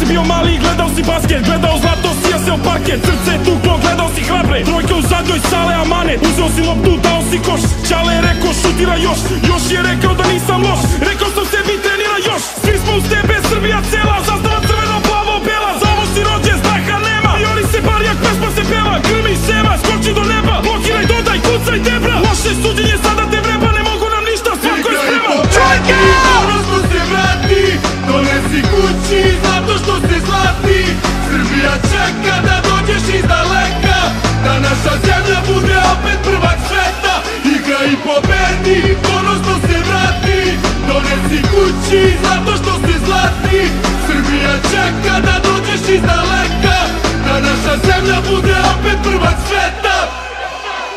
bio mali i gledao si basket, gledao zlato, sija se o parket. Srce je tuklo, gledao si hrabre, trojke u zadnjoj sale amanet. Uzeo si loptu, dao si koš, Čale je rekao šutira još. Još je rekao da nisam loš, rekao sam sebi trenira još. Svi smo uz tebe, Srbija cela, zastava crveno, plavo, bela. Za ovo si rođen, straha nema, i oni se bar jak pesma se peva. Grmi sema, skoči do neba, blokiraj, dodaj, kucaj debra. Loše suđenje, sada te vreba, ne mogu nam ništa, svako je spreman. Čovjeka! Ponosno se vrati, donesi kući zato što si zlatni. Srbija čeka da dođeš iz daleka, da naša zemlja bude opet prvak sveta. Igra i pobedi, ponosno se vrati, donesi kući zato što si zlatni. Srbija čeka da dođeš iz daleka, da naša zemlja bude opet prvak sveta.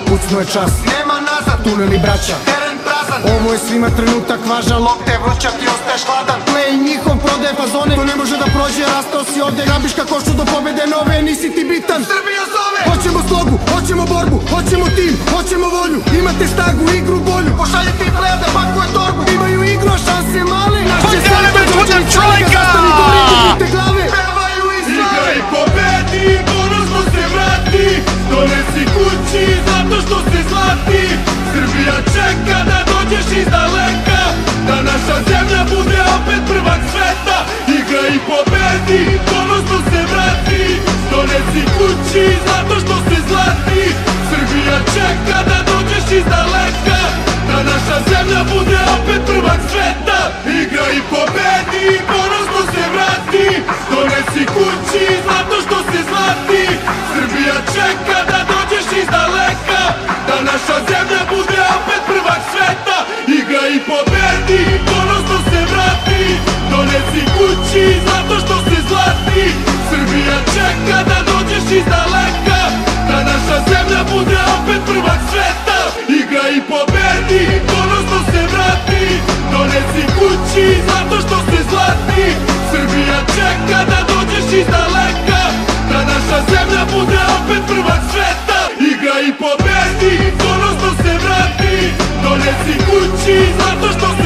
Pucno je čas, Nema nazad, tuneli braća, teren prazan. ovo je svima trenutak važan. Lopte vrća, ti ostaješ hladan. Play njihov prodaje fazone, to ne može da prođe, rastao si ovde. Grabiš ka košu do pobede nove, nisi ti bitan. Srbija zove! Hoćemo slogu, hoćemo borbu, hoćemo tim, hoćemo volju. Imate snagu, igru, bolju. Pošalje ti playa da pakuje torbu. Imaju igru, a šanse male. Naš će Put sada the dođe trojka! zastani gori, dignite glave. Pevaju i slave. Igra i pobedi, ponosno se vrati, donesi kući zato što si zlatni. Srbija čeka da dođeš iz daleka, da naša zemlja bude opet prvak sveta. Igra i pobedi, ponosno se vrati, donesi kući zato što si zlatni. Srbija čeka da dođeš iz daleka, da naša zemlja bude opet prvak sveta. Igra i pobedi, ponosno se vrati, donesi kući zato što si zlatni. Srbija čeka da dođeš iz daleka, da naša zemlja bude opet prvak sveta. Igra i pobedi, ponosno se vrati, donesi kući zato što si zlatni. Srbija čeka da dođeš iz daleka, da naša zemlja bude opet prvak sveta. Igra i pobedi, ponosno se vrati, donesi kući zato što si zlatni. Srbija čeka da dođeš iz daleka, da naša zemlja bude opet prvak sveta. Igra i pobedi, ponosno se vrati, donesi kući zato što si